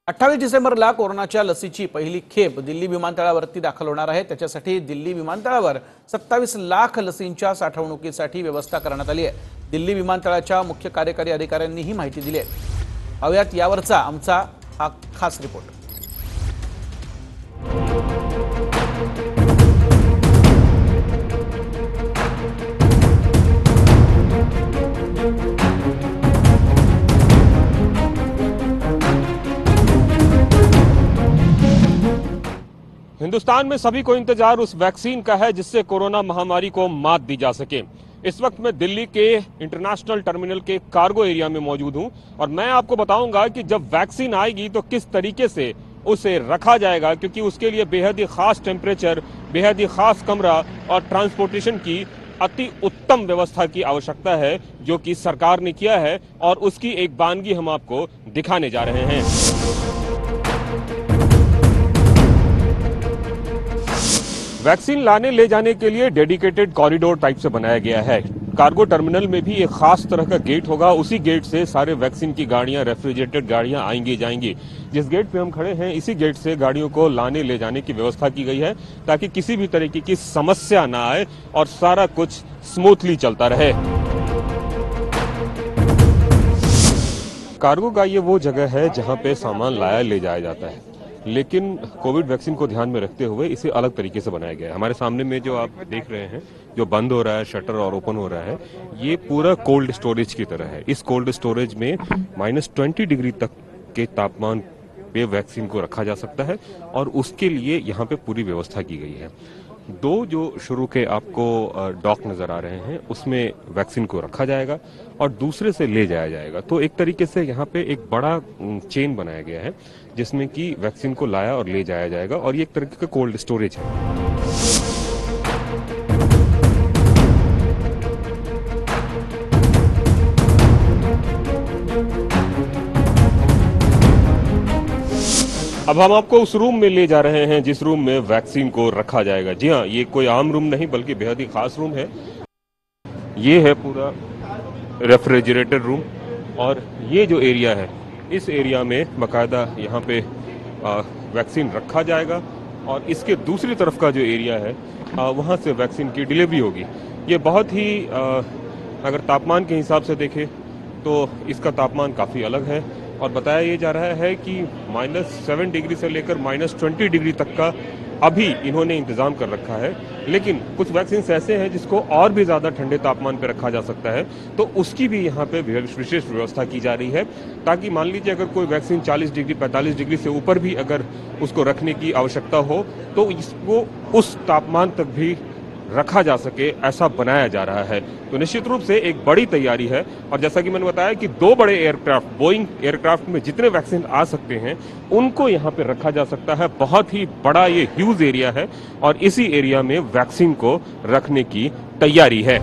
28 डिसेंबरला कोरोनाच्या लसीची पहिली खेप दिल्ली विमानतळावरती दाखल होणार आहे। त्याच्यासाठी दिल्ली विमानतळावर 27 लाख लसींच्या साठवणुकीसाठी व्यवस्था करण्यात आली आहे। दिल्ली विमानतळाच्या मुख्य कार्यकारी अधिकाऱ्यांनी ही माहिती दिली आहे। पाहूयात यावरचा आमचा हा खास रिपोर्ट। हिंदुस्तान में सभी को इंतजार उस वैक्सीन का है जिससे कोरोना महामारी को मात दी जा सके। इस वक्त मैं दिल्ली के इंटरनेशनल टर्मिनल के कार्गो एरिया में मौजूद हूं और मैं आपको बताऊंगा कि जब वैक्सीन आएगी तो किस तरीके से उसे रखा जाएगा, क्योंकि उसके लिए बेहद ही खास टेम्परेचर, बेहद ही खास कमरा और ट्रांसपोर्टेशन की अति उत्तम व्यवस्था की आवश्यकता है, जो कि सरकार ने किया है और उसकी एक बानगी हम आपको दिखाने जा रहे हैं। वैक्सीन लाने ले जाने के लिए डेडिकेटेड कॉरिडोर टाइप से बनाया गया है। कार्गो टर्मिनल में भी एक खास तरह का गेट होगा। उसी गेट से सारे वैक्सीन की गाड़ियां, रेफ्रिजरेटेड गाड़ियां आएंगी जाएंगी। जिस गेट पे हम खड़े हैं, इसी गेट से गाड़ियों को लाने ले जाने की व्यवस्था की गई है ताकि किसी भी तरीके की समस्या ना आए और सारा कुछ स्मूथली चलता रहे। कार्गो का ये वो जगह है जहां पे सामान लाया ले जाया जाता है, लेकिन कोविड वैक्सीन को ध्यान में रखते हुए इसे अलग तरीके से बनाया गया है। हमारे सामने में जो आप देख रहे हैं, जो बंद हो रहा है शटर और ओपन हो रहा है, ये पूरा कोल्ड स्टोरेज की तरह है। इस कोल्ड स्टोरेज में -20 डिग्री तक के तापमान पे वैक्सीन को रखा जा सकता है और उसके लिए यहाँ पे पूरी व्यवस्था की गई है। दो जो शुरू के आपको डॉक नजर आ रहे हैं, उसमें वैक्सीन को रखा जाएगा और दूसरे से ले जाया जाएगा। तो एक तरीके से यहाँ पे एक बड़ा चेन बनाया गया है जिसमें कि वैक्सीन को लाया और ले जाया जाएगा और ये एक तरीके का कोल्ड स्टोरेज है। अब हम आपको उस रूम में ले जा रहे हैं जिस रूम में वैक्सीन को रखा जाएगा। जी हाँ, ये कोई आम रूम नहीं बल्कि बेहद ही खास रूम है। ये है पूरा रेफ्रिजरेटर रूम और ये जो एरिया है, इस एरिया में बाकायदा यहाँ पे वैक्सीन रखा जाएगा और इसके दूसरी तरफ का जो एरिया है, वहाँ से वैक्सीन की डिलीवरी होगी। ये बहुत ही अगर तापमान के हिसाब से देखें तो इसका तापमान काफ़ी अलग है और बताया ये जा रहा है कि -7 डिग्री से लेकर -20 डिग्री तक का अभी इन्होंने इंतजाम कर रखा है। लेकिन कुछ वैक्सीन ऐसे हैं जिसको और भी ज़्यादा ठंडे तापमान पर रखा जा सकता है, तो उसकी भी यहाँ पे विशेष व्यवस्था की जा रही है ताकि मान लीजिए अगर कोई वैक्सीन 40 डिग्री 45 डिग्री से ऊपर भी अगर उसको रखने की आवश्यकता हो तो इसको उस तापमान तक भी रखा जा सके, ऐसा बनाया जा रहा है। तो निश्चित रूप से एक बड़ी तैयारी है और जैसा कि मैंने बताया कि 2 बड़े एयरक्राफ्ट, बोइंग एयरक्राफ्ट में जितने वैक्सीन आ सकते हैं उनको यहाँ पे रखा जा सकता है। बहुत ही बड़ा ये ह्यूज एरिया है और इसी एरिया में वैक्सीन को रखने की तैयारी है।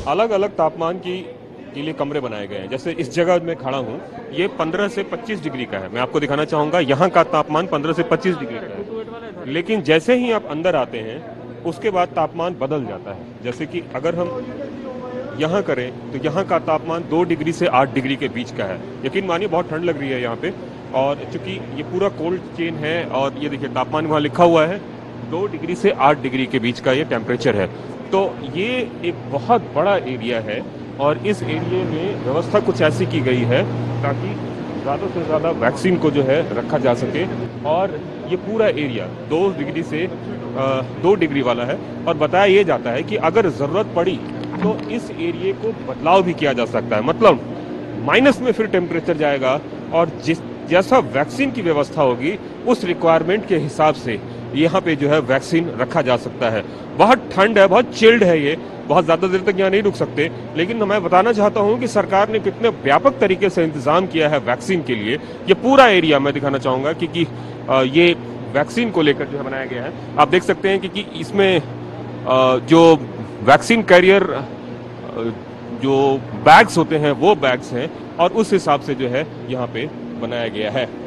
अलग अलग तापमान के लिए कमरे बनाए गए हैं। जैसे इस जगह में खड़ा हूँ, ये 15 से 25 डिग्री का है। मैं आपको दिखाना चाहूँगा, यहाँ का तापमान 15 से 25 डिग्री का है, लेकिन जैसे ही आप अंदर आते हैं उसके बाद तापमान बदल जाता है। जैसे कि अगर हम यहाँ करें तो यहाँ का तापमान 2 डिग्री से 8 डिग्री के बीच का है। यकीन मानिए बहुत ठंड लग रही है यहाँ पे, और चूंकि ये पूरा कोल्ड चेन है और ये देखिए तापमान वहाँ लिखा हुआ है 2 डिग्री से 8 डिग्री के बीच का ये टेम्परेचर है। तो ये एक बहुत बड़ा एरिया है और इस एरिया में व्यवस्था कुछ ऐसी की गई है ताकि ज़्यादा से ज़्यादा वैक्सीन को जो है रखा जा सके। और ये पूरा एरिया 2 डिग्री से 2 डिग्री वाला है और बताया ये जाता है कि अगर ज़रूरत पड़ी तो इस एरिया को बदलाव भी किया जा सकता है। मतलब माइनस में फिर टेम्परेचर जाएगा और जैसा वैक्सीन की व्यवस्था होगी उस रिक्वायरमेंट के हिसाब से यहाँ पे जो है वैक्सीन रखा जा सकता है। बहुत ठंड है, बहुत चिल्ड है, ये बहुत ज्यादा देर तक यहाँ नहीं रुक सकते, लेकिन मैं बताना चाहता हूँ कि सरकार ने कितने व्यापक तरीके से इंतजाम किया है वैक्सीन के लिए। ये पूरा एरिया मैं दिखाना चाहूंगा क्योंकि ये वैक्सीन को लेकर जो है बनाया गया है। आप देख सकते हैं कि इसमें जो वैक्सीन कैरियर जो बैग्स होते हैं वो बैग्स हैं और उस हिसाब से जो है यहाँ पे बनाया गया है।